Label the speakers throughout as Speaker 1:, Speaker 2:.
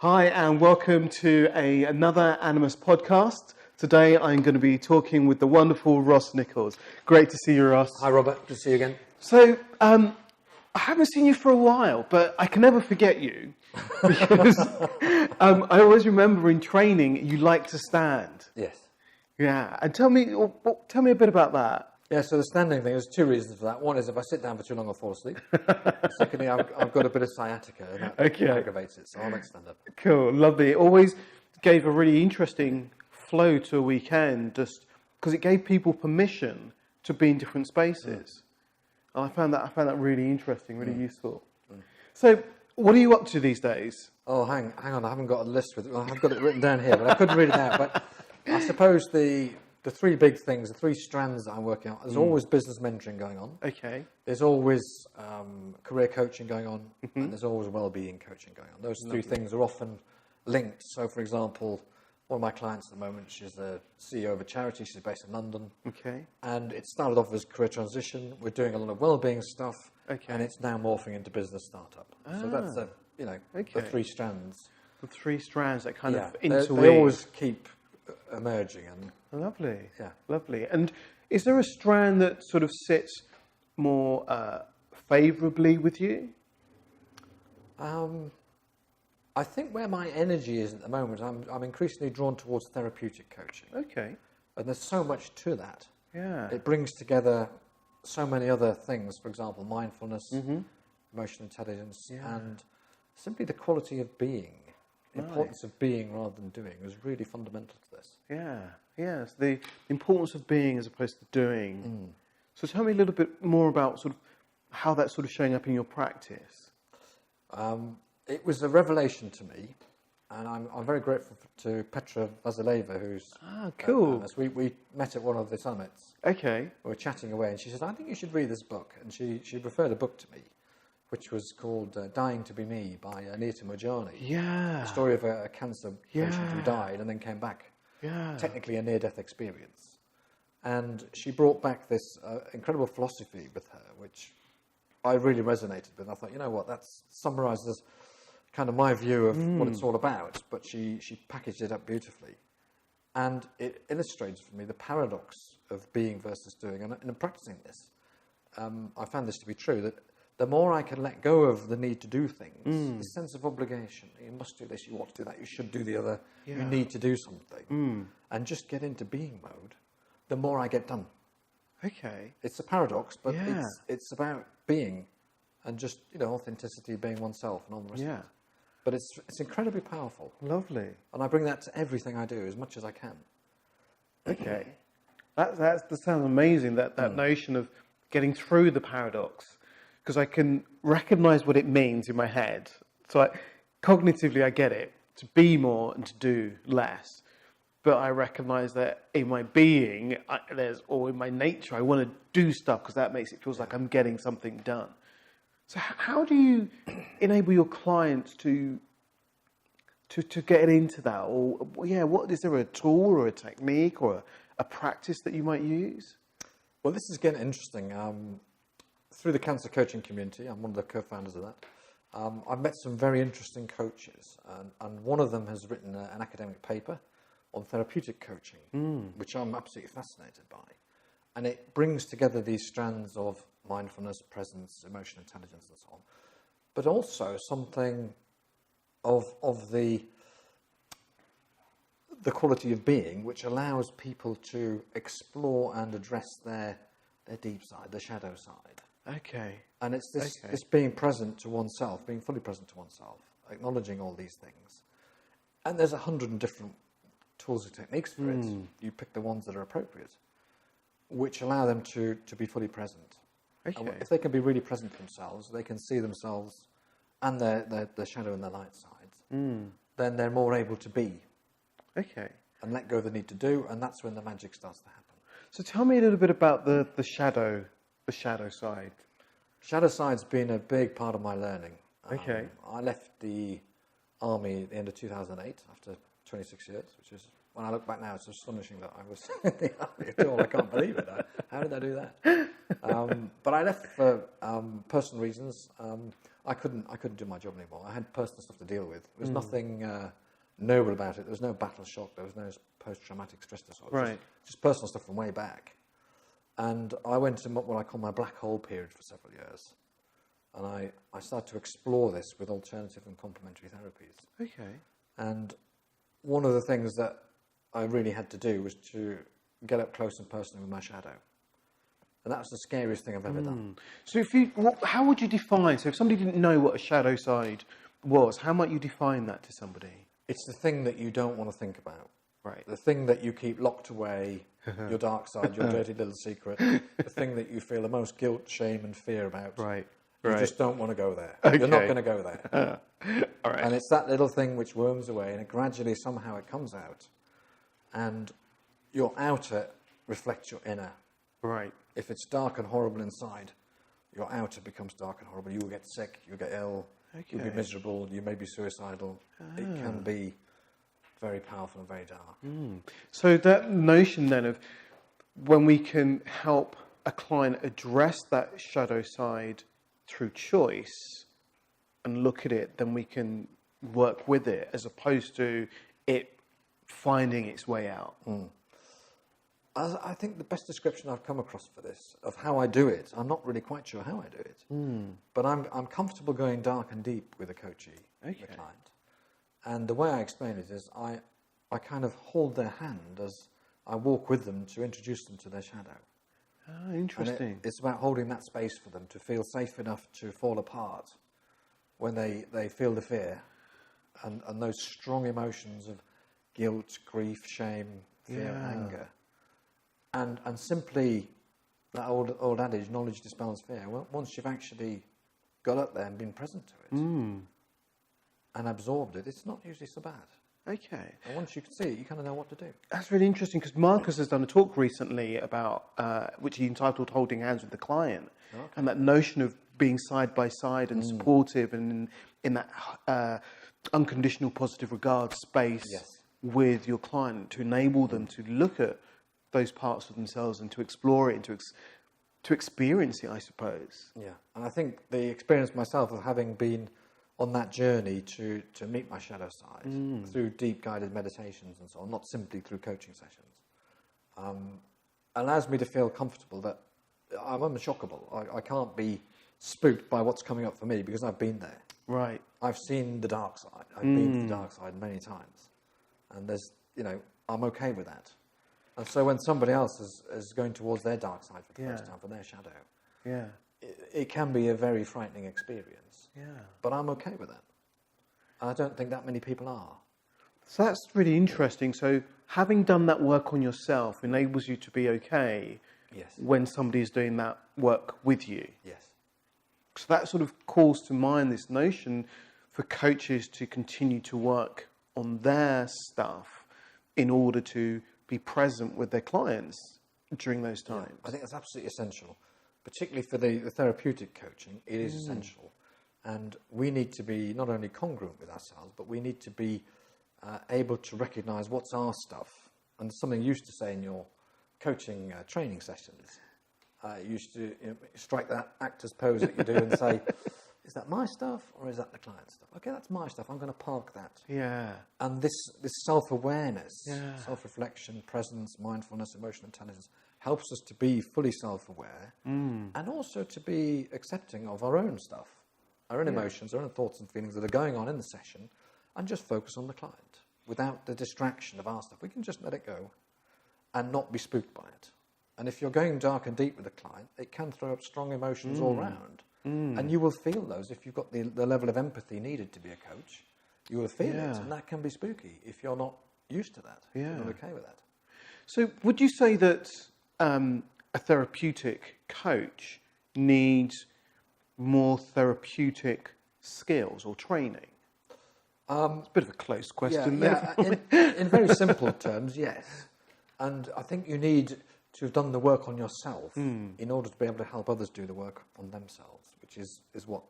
Speaker 1: Hi, and welcome to another Animas podcast. Today I'm going to be talking with the wonderful Ross Nichols. Great to see you, Ross.
Speaker 2: Hi, Robert. Good to see you again.
Speaker 1: So, I haven't seen you for a while, but I can never forget you because I always remember in training you like to stand.
Speaker 2: Yes.
Speaker 1: Yeah, and tell me a bit about that.
Speaker 2: Yeah, so the standing thing, there's two reasons for that. One is if I sit down for too long, I'll fall asleep. Secondly, I've got a bit of sciatica, and that aggravates it, so I like stand up.
Speaker 1: Cool, lovely. It always gave a really interesting flow to a weekend, just because it gave people permission to be in different spaces. And I found that really interesting, really useful. So, what are you up to these days?
Speaker 2: Oh, hang on, I haven't got a list with it. Well, I've got it written down here, but I couldn't read it out. But I suppose the three big things, the three strands that I'm working on, there's always business mentoring going on.
Speaker 1: Okay.
Speaker 2: There's always career coaching going on, and there's always well-being coaching going on. Those three things are often linked. So, for example, one of my clients at the moment, she's the CEO of a charity. She's based in London.
Speaker 1: Okay.
Speaker 2: And it started off as career transition. We're doing a lot of well-being stuff, and it's now morphing into business startup. So that's the three strands.
Speaker 1: The three strands that kind of
Speaker 2: interweave. They always keep emerging. And
Speaker 1: lovely.
Speaker 2: Yeah.
Speaker 1: Lovely. And is there a strand that sort of sits more favourably with you?
Speaker 2: I think where my energy is at the moment, I'm increasingly drawn towards therapeutic coaching.
Speaker 1: Okay.
Speaker 2: And there's so much to that.
Speaker 1: Yeah.
Speaker 2: It brings together so many other things, for example, mindfulness, emotional intelligence, and simply the quality of being. The importance of being rather than doing is really fundamental to this.
Speaker 1: Yeah, yes, the importance of being as opposed to doing. So tell me a little bit more about sort of how that's sort of showing up in your practice.
Speaker 2: It was a revelation to me, and I'm very grateful to Petra Vasileva, who's
Speaker 1: cool.
Speaker 2: We met at one of the summits.
Speaker 1: Okay.
Speaker 2: We were chatting away, and she said, "I think you should read this book." And she referred a book to me, which was called "Dying to Be Me" by Anita Mojani.
Speaker 1: Yeah.
Speaker 2: The story of a cancer patient who died and then came back.
Speaker 1: Yeah.
Speaker 2: Technically a near-death experience. And she brought back this incredible philosophy with her, which I really resonated with. I thought, you know what, that summarises kind of my view of what it's all about. But she packaged it up beautifully. And it illustrates for me the paradox of being versus doing. And in practicing this, I found this to be true, that the more I can let go of the need to do things, the sense of obligation, you must do this, you ought to do that, you should do the other, you need to do something, and just get into being mode, the more I get done.
Speaker 1: Okay.
Speaker 2: It's a paradox, but it's about being and just, authenticity, being oneself and all the rest of it. But it's incredibly powerful.
Speaker 1: Lovely.
Speaker 2: And I bring that to everything I do as much as I can.
Speaker 1: Okay. That sounds amazing, that notion of getting through the paradox. Because I can recognise what it means in my head. So cognitively I get it, to be more and to do less. But I recognise that in my being, or in my nature, I want to do stuff because that makes it feel like I'm getting something done. So how do you enable your clients to get into that? Or what is there a tool or a technique or a practice that you might use?
Speaker 2: Well, this is getting interesting. Through the cancer coaching community, I'm one of the co-founders of that, I've met some very interesting coaches, and one of them has written an academic paper on therapeutic coaching, which I'm absolutely fascinated by. And it brings together these strands of mindfulness, presence, emotional intelligence, and so on, but also something of the quality of being, which allows people to explore and address their deep side, their shadow side.
Speaker 1: Okay.
Speaker 2: And it's this being present to oneself, being fully present to oneself, acknowledging all these things. And there's 100 different tools and techniques for it. You pick the ones that are appropriate, which allow them to be fully present.
Speaker 1: Okay.
Speaker 2: And if they can be really present to themselves, they can see themselves and their shadow and their light sides, then they're more able to be.
Speaker 1: Okay.
Speaker 2: And let go of the need to do, and that's when the magic starts to happen.
Speaker 1: So tell me a little bit about the shadow side.
Speaker 2: Shadow side's been a big part of my learning.
Speaker 1: Okay.
Speaker 2: I left the army at the end of 2008 after 26 years, which is, when I look back now, it's astonishing that I was in the army at all. I can't believe it. How did I do that? But I left for personal reasons. I couldn't do my job anymore. I had personal stuff to deal with. There was nothing noble about it. There was no battle shock. There was no post-traumatic stress disorder.
Speaker 1: Right.
Speaker 2: Just personal stuff from way back. And I went into what I call my black hole period for several years. And I started to explore this with alternative and complementary therapies.
Speaker 1: Okay.
Speaker 2: And one of the things that I really had to do was to get up close and personal with my shadow. And that was the scariest thing I've ever done.
Speaker 1: So how would you define, so if somebody didn't know what a shadow side was, how might you define that to somebody?
Speaker 2: It's the thing that you don't want to think about.
Speaker 1: Right.
Speaker 2: The thing that you keep locked away, your dark side, your dirty little secret, the thing that you feel the most guilt, shame and fear about.
Speaker 1: Right.
Speaker 2: You just don't want to go there.
Speaker 1: Okay.
Speaker 2: You're not going to go there.
Speaker 1: All right.
Speaker 2: And it's that little thing which worms away, and it gradually, somehow, it comes out. And your outer reflects your inner.
Speaker 1: Right.
Speaker 2: If it's dark and horrible inside, your outer becomes dark and horrible. You will get sick, you'll get ill, you'll be miserable, you may be suicidal. It can be very powerful and very dark.
Speaker 1: So that notion then of when we can help a client address that shadow side through choice and look at it, then we can work with it as opposed to it finding its way out.
Speaker 2: I think the best description I've come across for this, of how I do it, I'm not really quite sure how I do it, but I'm comfortable going dark and deep with a coachee, the client. And the way I explain it is I kind of hold their hand as I walk with them to introduce them to their shadow.
Speaker 1: Ah, interesting.
Speaker 2: And it's about holding that space for them to feel safe enough to fall apart when they feel the fear and those strong emotions of guilt, grief, shame, fear, anger. And simply, that old adage, knowledge dispels fear. Well, once you've actually got up there and been present to it and absorbed it, it's not usually so bad.
Speaker 1: Okay.
Speaker 2: And once you can see it, you kind of know what to do.
Speaker 1: That's really interesting because Marcus has done a talk recently about, which he entitled Holding Hands with the Client.
Speaker 2: Okay.
Speaker 1: And that notion of being side by side and supportive and in that unconditional positive regard space with your client to enable them to look at those parts of themselves and to explore it and to experience it, I suppose.
Speaker 2: Yeah, and I think the experience myself of having been on that journey to meet my shadow side through deep guided meditations and so on, not simply through coaching sessions, allows me to feel comfortable that I'm unshockable. I can't be spooked by what's coming up for me because I've been there.
Speaker 1: Right.
Speaker 2: I've seen the dark side. I've been to the dark side many times. And I'm okay with that. And so when somebody else is going towards their dark side for the first time, for their shadow, it can be a very frightening experience.
Speaker 1: Yeah.
Speaker 2: But I'm okay with that. And I don't think that many people are.
Speaker 1: So that's really interesting. So having done that work on yourself enables you to be okay when somebody is doing that work with you.
Speaker 2: Yes.
Speaker 1: So that sort of calls to mind this notion for coaches to continue to work on their stuff in order to be present with their clients during those times.
Speaker 2: Yeah, I think that's absolutely essential, particularly for the therapeutic coaching. It is essential. And we need to be not only congruent with ourselves, but we need to be able to recognise what's our stuff. And something you used to say in your coaching training sessions, you used to strike that actor's pose that you do and say, is that my stuff or is that the client's stuff? Okay, that's my stuff. I'm going to park that.
Speaker 1: Yeah.
Speaker 2: And this self-awareness, self-reflection, presence, mindfulness, emotional intelligence helps us to be fully self-aware and also to be accepting of our own stuff, our own emotions, our own thoughts and feelings that are going on in the session, and just focus on the client without the distraction of our stuff. We can just let it go and not be spooked by it. And if you're going dark and deep with a client, it can throw up strong emotions all round. And you will feel those if you've got the level of empathy needed to be a coach. You will feel it, and that can be spooky if you're not used to that. You're not okay with that.
Speaker 1: So would you say that a therapeutic coach needs more therapeutic skills or training? It's a bit of a close question there.
Speaker 2: In very simple terms, yes. And I think you need to have done the work on yourself in order to be able to help others do the work on themselves, which is what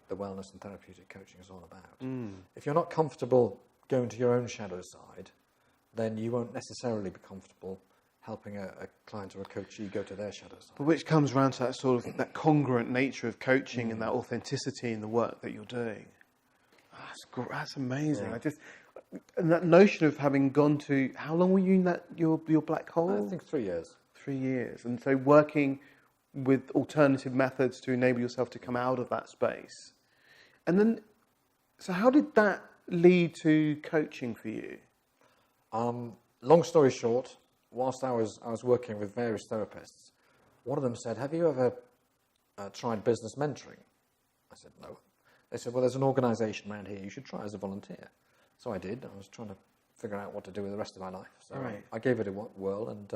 Speaker 2: the wellness and therapeutic coaching is all about. If you're not comfortable going to your own shadow side, then you won't necessarily be comfortable helping a client or a coachee go to their shadow side.
Speaker 1: But which comes around to that sort of that congruent nature of coaching and that authenticity in the work that you're doing. That's amazing.
Speaker 2: Yeah.
Speaker 1: And that notion of having gone to, how long were you in that your black hole?
Speaker 2: I think 3 years.
Speaker 1: 3 years. And so working with alternative methods to enable yourself to come out of that space. And then, so how did that lead to coaching for you?
Speaker 2: Long story short, whilst I was working with various therapists, one of them said, "Have you ever tried business mentoring?" I said, "No." They said, "Well, there's an organisation around here you should try as a volunteer." So I did. I was trying to figure out what to do with the rest of my life. So
Speaker 1: Right.
Speaker 2: I gave it a whirl, and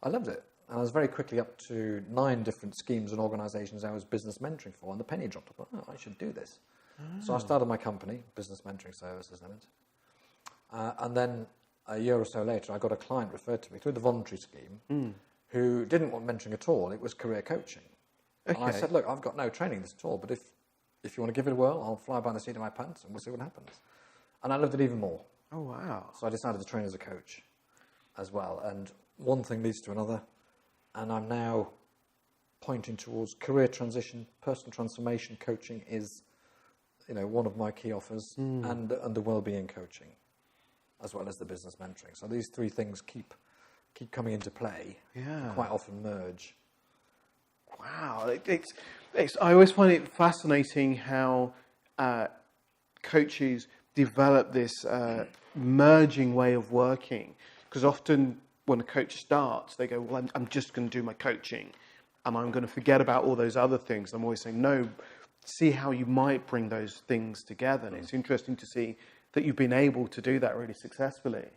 Speaker 2: I loved it. And I was very quickly up to 9 different schemes and organisations I was business mentoring for, and the penny dropped. I thought, "Oh, I should do this." So I started my company, Business Mentoring Services Limited. And then a year or so later, I got a client referred to me through the voluntary scheme who didn't want mentoring at all. It was career coaching. And I said, "Look, I've got no training in this at all, but if you want to give it a whirl, I'll fly by the seat of my pants and we'll see what happens." And I loved it even more.
Speaker 1: Oh, wow.
Speaker 2: So I decided to train as a coach as well. And one thing leads to another. And I'm now pointing towards career transition, personal transformation coaching is, one of my key offers, and the well-being coaching, as well as the business mentoring. So these 3 things keep coming into play.
Speaker 1: Yeah.
Speaker 2: Quite often merge.
Speaker 1: Wow. I always find it fascinating how coaches develop this merging way of working. Because often when a coach starts, they go, "Well, I'm just going to do my coaching and I'm going to forget about all those other things." I'm always saying, no, see how you might bring those things together. And it's interesting to see that you've been able to do that really successfully.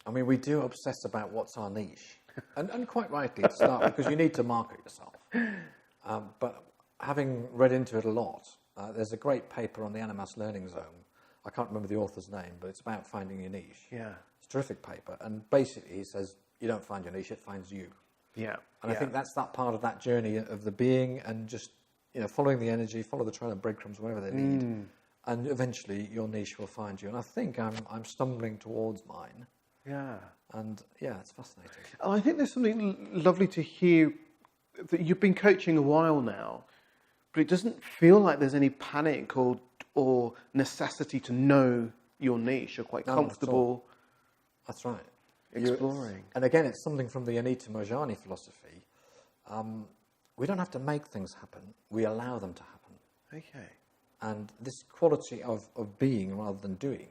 Speaker 2: I mean, we do obsess about what's our niche. And quite rightly to start, because you need to market yourself. But having read into it a lot, there's a great paper on the Animas learning zone. I can't remember the author's name, but it's about finding your niche.
Speaker 1: Yeah.
Speaker 2: It's a terrific paper. And basically he says, you don't find your niche, it finds you.
Speaker 1: Yeah.
Speaker 2: And I think that's that part of that journey of the being and just, following the energy, follow the trail of breadcrumbs, whatever they need. And eventually your niche will find you. And I think I'm stumbling towards mine.
Speaker 1: Yeah.
Speaker 2: And yeah, it's fascinating.
Speaker 1: I think there's something lovely to hear that you've been coaching a while now, but it doesn't feel like there's any panic or necessity to know your niche. You're quite comfortable.
Speaker 2: That's right.
Speaker 1: Exploring.
Speaker 2: And again, it's something from the Anita Mojani philosophy. We don't have to make things happen. We allow them to happen.
Speaker 1: Okay.
Speaker 2: And this quality of being rather than doing.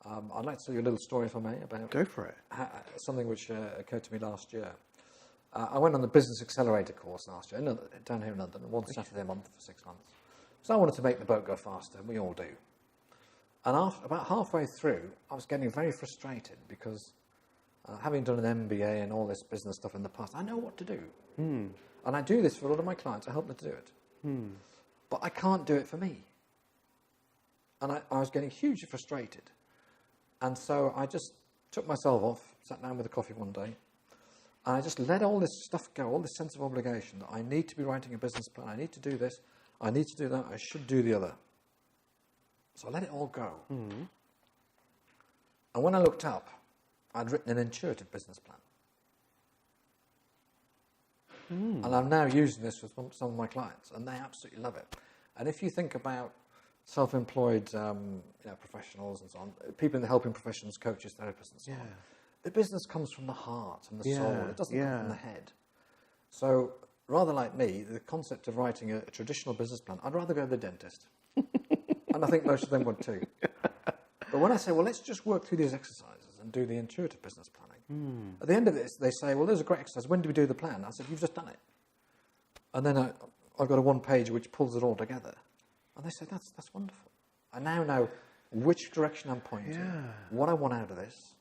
Speaker 2: I'd like to tell you a little story, if I may, about
Speaker 1: Go for it.
Speaker 2: Something which occurred to me last year. I went on the Business Accelerator course last year, down here in London, one Saturday a month for 6 months. So I wanted to make the boat go faster, and we all do. And about halfway through, I was getting very frustrated because having done an MBA and all this business stuff in the past, I know what to do. And I do this for a lot of my clients. I help them to do it. But I can't do it for me. And I was getting hugely frustrated. And so I just took myself off, sat down with a coffee one day, and I just let all this stuff go, all this sense of obligation that I need to be writing a business plan, I need to do this, I need to do that, I should do the other. So I let it all go. And when I looked up, I'd written an intuitive business plan. And I'm now using this with some of my clients, and they absolutely love it. And if you think about self-employed professionals and so on, people in the helping professions, coaches, therapists and so on, the business comes from the heart and the soul. It doesn't come from the head. So rather like me, the concept of writing a traditional business plan, I'd rather go to the dentist. And I think most of them would too. But when I say, well, let's just work through these exercises and do the intuitive business planning. At the end of this, they say, well, there's a great exercise. When do we do the plan? I said, you've just done it. And then I've got a one-page which pulls it all together. And they said, that's wonderful. I now know which direction I'm pointing, what I want out of this,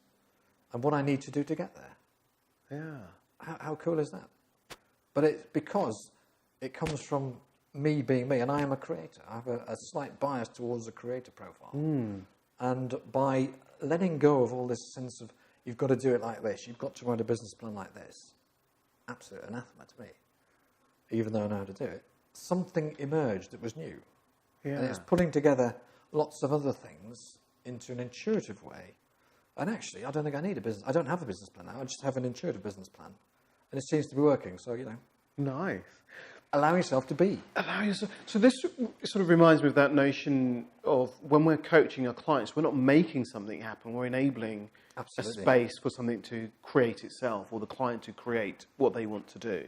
Speaker 2: and what I need to do to get there.
Speaker 1: Yeah.
Speaker 2: How cool is that? But it's because it comes from me being me, and I am a creator. I have a slight bias towards a creator profile. And by letting go of all this sense of, you've got to do it like this, you've got to write a business plan like this, absolute anathema to me, even though I know how to do it, something emerged that was new. And it's putting together lots of other things into an intuitive way. And actually, I don't think I need a business. I don't have a business plan now. I just have an intuitive business plan. And it seems to be working. So,
Speaker 1: Nice.
Speaker 2: allow yourself to be.
Speaker 1: So this sort of reminds me of that notion of when we're coaching our clients, we're not making something happen, we're enabling
Speaker 2: Absolutely.
Speaker 1: a space for something to create itself, or the client to create what they want to do.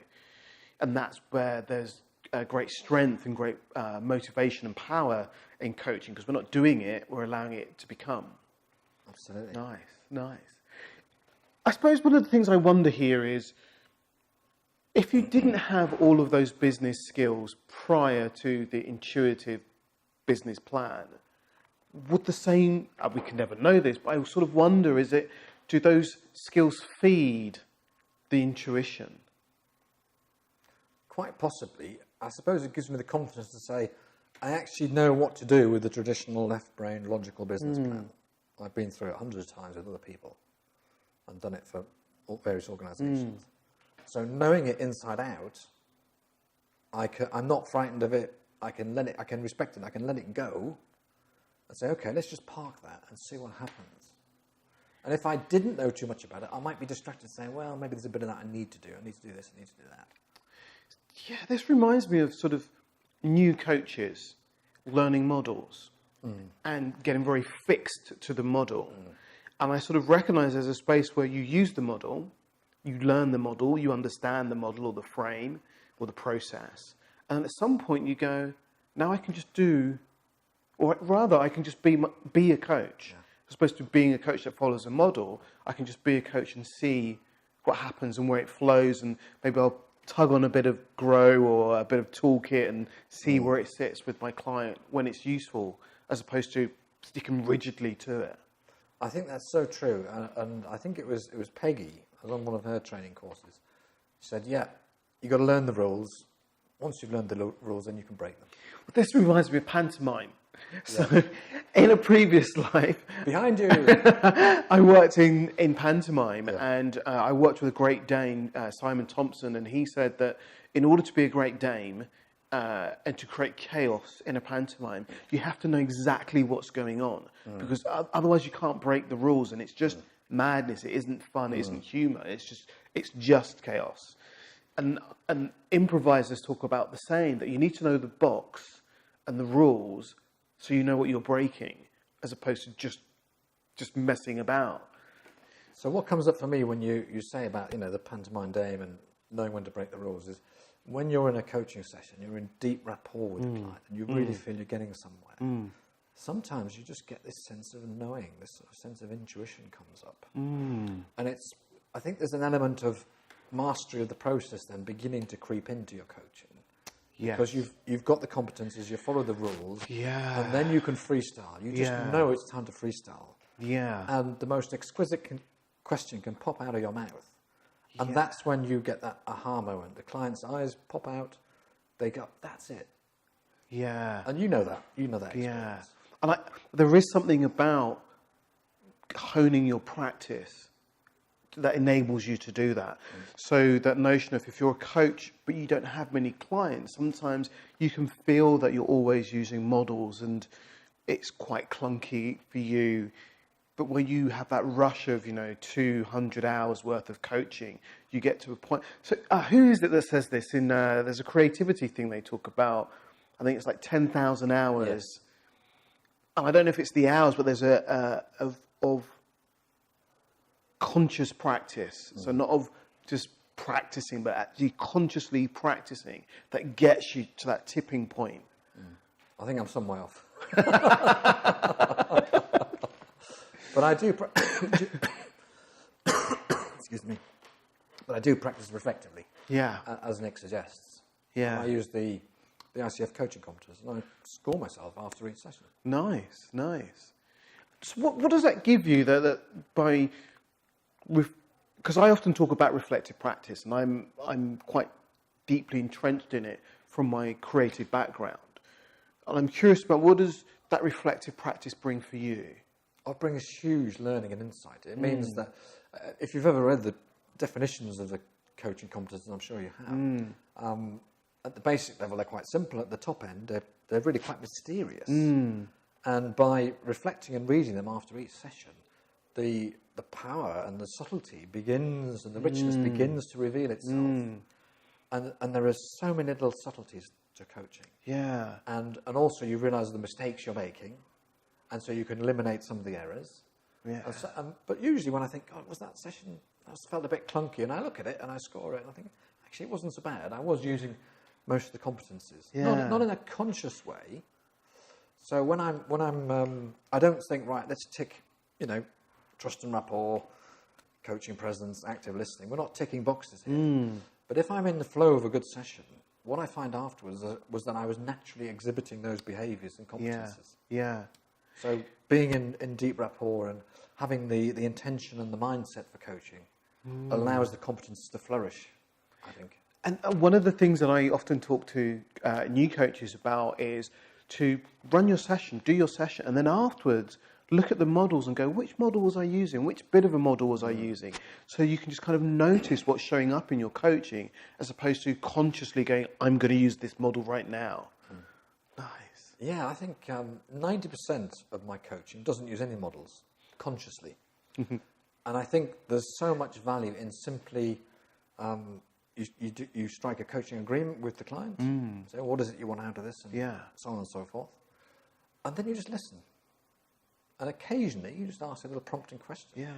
Speaker 1: And that's where there's great strength and great motivation and power in coaching, because we're not doing it, we're allowing it to become.
Speaker 2: Absolutely.
Speaker 1: Nice. I suppose one of the things I wonder here is, if you didn't have all of those business skills prior to the intuitive business plan, would the same, we can never know this, but I sort of wonder, do those skills feed the intuition?
Speaker 2: Quite possibly. I suppose it gives me the confidence to say, I actually know what to do with the traditional left-brain logical business plan. I've been through it hundreds of times with other people and done it for various organisations. So knowing it inside out, I'm not frightened of it. I can respect it. I can let it go and say, okay, let's just park that and see what happens. And if I didn't know too much about it, I might be distracted saying, well, maybe there's a bit of that I need to do. I need to do this, I need to do that.
Speaker 1: Yeah, this reminds me of sort of new coaches learning models and getting very fixed to the model. And I sort of recognise there's a space where you use the model, you learn the model, you understand the model or the frame or the process. And at some point you go, now I can just do, or rather I can just be a coach. As opposed to being a coach that follows a model, I can just be a coach and see what happens and where it flows, and maybe I'll tug on a bit of grow or a bit of toolkit and see where it sits with my client when it's useful, as opposed to sticking rigidly to it.
Speaker 2: I think that's so true. And I think it was Peggy, I was on one of her training courses. She said, yeah, you've got to learn the rules. Once you've learned the rules, then you can break them.
Speaker 1: Well, this reminds me of pantomime. So, in a previous life,
Speaker 2: behind you,
Speaker 1: I worked in pantomime, and I worked with a Great Dane, Simon Thompson, and he said that in order to be a Great Dane and to create chaos in a pantomime, you have to know exactly what's going on, because otherwise you can't break the rules, and it's just madness. It isn't fun. It isn't humour. It's just chaos. And improvisers talk about the saying that you need to know the box and the rules, so you know what you're breaking, as opposed to just messing about.
Speaker 2: So what comes up for me when you say about, the pantomime dame and knowing when to break the rules is when you're in a coaching session, you're in deep rapport with the client and you really feel you're getting somewhere. Sometimes you just get this sense of knowing, this sort of sense of intuition comes up. And I think there's an element of mastery of the process then beginning to creep into your coaching.
Speaker 1: Yes.
Speaker 2: Because you've got the competencies, you follow the rules, and then you can freestyle. You just know it's time to freestyle.
Speaker 1: Yeah.
Speaker 2: And the most exquisite question can pop out of your mouth. And that's when you get that aha moment. The client's eyes pop out, they go, that's it.
Speaker 1: Yeah.
Speaker 2: And you know that experience.
Speaker 1: Yeah. And there is something about honing your practice that enables you to do that. So that notion of, if you're a coach but you don't have many clients, sometimes you can feel that you're always using models and it's quite clunky for you. But when you have that rush of 200 hours worth of coaching, you get to a point. So who is it that says this? There's a creativity thing they talk about. I think it's like 10,000 hours.
Speaker 2: Yes.
Speaker 1: And I don't know if it's the hours, but there's of conscious practice. So not of just practicing, but actually consciously practicing, that gets you to that tipping point.
Speaker 2: I think I'm some way off. But I do, excuse me, but I do practice reflectively.
Speaker 1: Yeah.
Speaker 2: As Nick suggests.
Speaker 1: Yeah.
Speaker 2: I use the ICF coaching competence and I score myself after each session.
Speaker 1: Nice. So what does that give you because I often talk about reflective practice, and I'm quite deeply entrenched in it from my creative background. And I'm curious about, what does that reflective practice bring for you?
Speaker 2: It brings huge learning and insight. It means that if you've ever read the definitions of the coaching competence, and I'm sure you have, at the basic level, they're quite simple. At the top end, they're really quite mysterious. And by reflecting and reading them after each session, the power and the subtlety begins, and the richness begins to reveal itself. And there are so many little subtleties to coaching.
Speaker 1: Yeah.
Speaker 2: And also you realise the mistakes you're making, and so you can eliminate some of the errors.
Speaker 1: Yeah.
Speaker 2: But usually when I think, God, was that session, I felt a bit clunky, and I look at it and I score it, and I think, actually, it wasn't so bad. I was using most of the competencies, not in a conscious way. So when I'm, I don't think, right, let's tick, trust and rapport, coaching presence, active listening. We're not ticking boxes here. But if I'm in the flow of a good session, what I find afterwards was that I was naturally exhibiting those behaviours and competencies.
Speaker 1: Yeah.
Speaker 2: So being in deep rapport and having the intention and the mindset for coaching allows the competencies to flourish, I think.
Speaker 1: And one of the things that I often talk to new coaches about is to run your session, do your session, and then afterwards look at the models and go, which model was I using? Which bit of a model was I using? So you can just kind of notice what's showing up in your coaching as opposed to consciously going, I'm going to use this model right now. Nice.
Speaker 2: Yeah, I think 90% of my coaching doesn't use any models consciously. And I think there's so much value in simply, you strike a coaching agreement with the client, say, what is it you want out of this, and so on and so forth. And then you just listen. And occasionally you just ask a little prompting question.
Speaker 1: Yeah.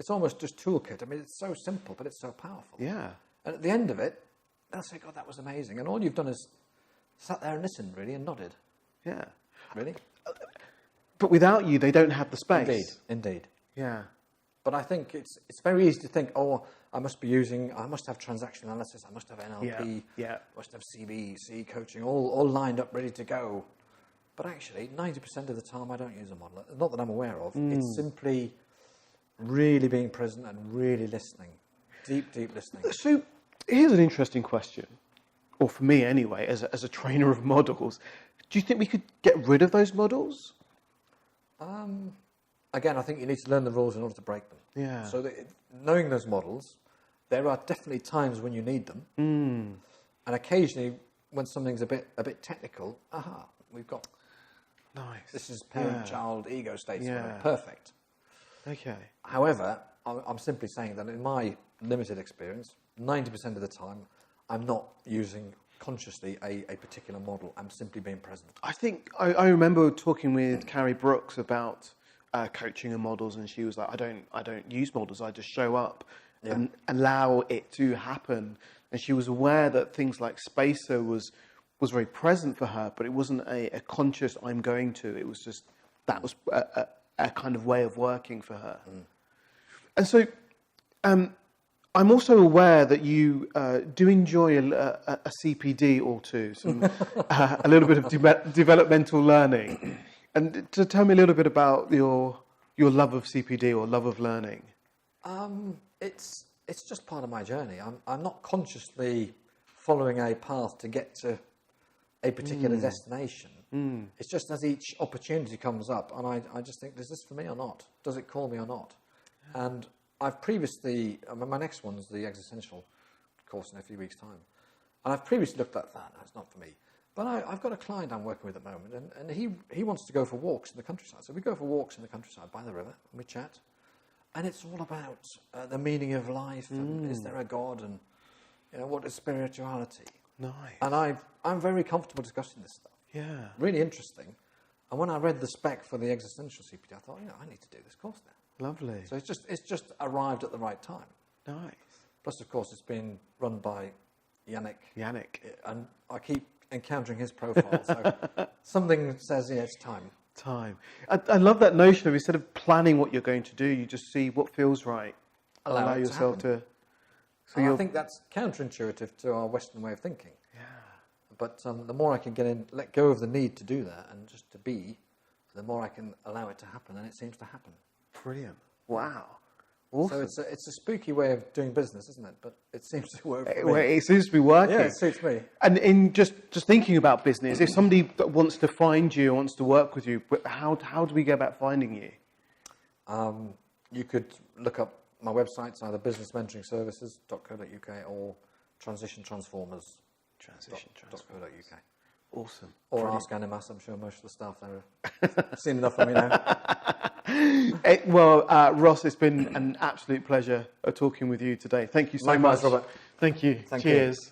Speaker 2: It's almost just toolkit. I mean, it's so simple, but it's so powerful.
Speaker 1: Yeah.
Speaker 2: And at the end of it, they'll say, God, that was amazing. And all you've done is sat there and listened, really, and nodded.
Speaker 1: Yeah.
Speaker 2: Really?
Speaker 1: But without you, they don't have the space.
Speaker 2: Indeed.
Speaker 1: Yeah.
Speaker 2: But I think it's very easy to think, I must have transaction analysis, I must have NLP, I must have CBC coaching, all lined up, ready to go. But actually, 90% of the time, I don't use a model. Not that I'm aware of. It's simply really being present and really listening. Deep listening.
Speaker 1: So here's an interesting question, or for me anyway, as a trainer of models. Do you think we could get rid of those models?
Speaker 2: Again, I think you need to learn the rules in order to break them.
Speaker 1: Yeah.
Speaker 2: So knowing those models, there are definitely times when you need them. And occasionally, when something's a bit technical, we've got...
Speaker 1: Nice.
Speaker 2: This is parent-child ego states. Perfect.
Speaker 1: Okay.
Speaker 2: However, I'm simply saying that in my limited experience, 90% of the time, I'm not using consciously a particular model. I'm simply being present.
Speaker 1: I think I remember talking with Carrie Brooks about coaching and models, and she was like, I don't use models. I just show up and allow it to happen. And she was aware that things like Spacer was very present for her, but it wasn't a conscious I'm going to. It was just that was a kind of way of working for her. And so I'm also aware that you do enjoy a CPD or two, a little bit of developmental learning. And to tell me a little bit about your love of CPD or love of learning.
Speaker 2: It's just part of my journey. I'm not consciously following a path to get to a particular destination. It's just as each opportunity comes up, and I just think, is this for me or not? Does it call me or not? And I've previously, my next one's the existential course in a few weeks' time, and I've previously looked at that. It's not for me. But I've got a client I'm working with at the moment, and he wants to go for walks in the countryside. So we go for walks in the countryside by the river, and we chat. And it's all about the meaning of life, and is there a God, and what is spirituality?
Speaker 1: Nice.
Speaker 2: And I'm very comfortable discussing this stuff.
Speaker 1: Yeah.
Speaker 2: Really interesting. And when I read the spec for the existential CPD, I thought, I need to do this course now.
Speaker 1: Lovely.
Speaker 2: So it's just arrived at the right time.
Speaker 1: Nice.
Speaker 2: Plus, of course, it's been run by Yannick. And I keep encountering his profile. So something says, it's time.
Speaker 1: I love that notion of, instead of planning what you're going to do, you just see what feels right. Allow yourself to...
Speaker 2: I think that's counterintuitive to our Western way of thinking.
Speaker 1: Yeah.
Speaker 2: But the more I can let go of the need to do that and just to be, the more I can allow it to happen, and it seems to happen.
Speaker 1: Brilliant. Wow. Awesome.
Speaker 2: So it's a spooky way of doing business, isn't it? But it seems to work for me.
Speaker 1: It seems to be working.
Speaker 2: Yeah, it suits me.
Speaker 1: And in just thinking about business, if somebody wants to find you, wants to work with you, how do we go about finding you?
Speaker 2: You could look up my websites, either businessmentoringservices.co.uk or transitiontransformers.co.uk.
Speaker 1: Awesome.
Speaker 2: Or ask Animas. I'm sure most of the staff there have seen enough of me now.
Speaker 1: Ross, it's been an absolute pleasure talking with you today. Thank you so
Speaker 2: Likewise,
Speaker 1: much.
Speaker 2: Robert.
Speaker 1: Thank you.
Speaker 2: Thank you.
Speaker 1: Cheers.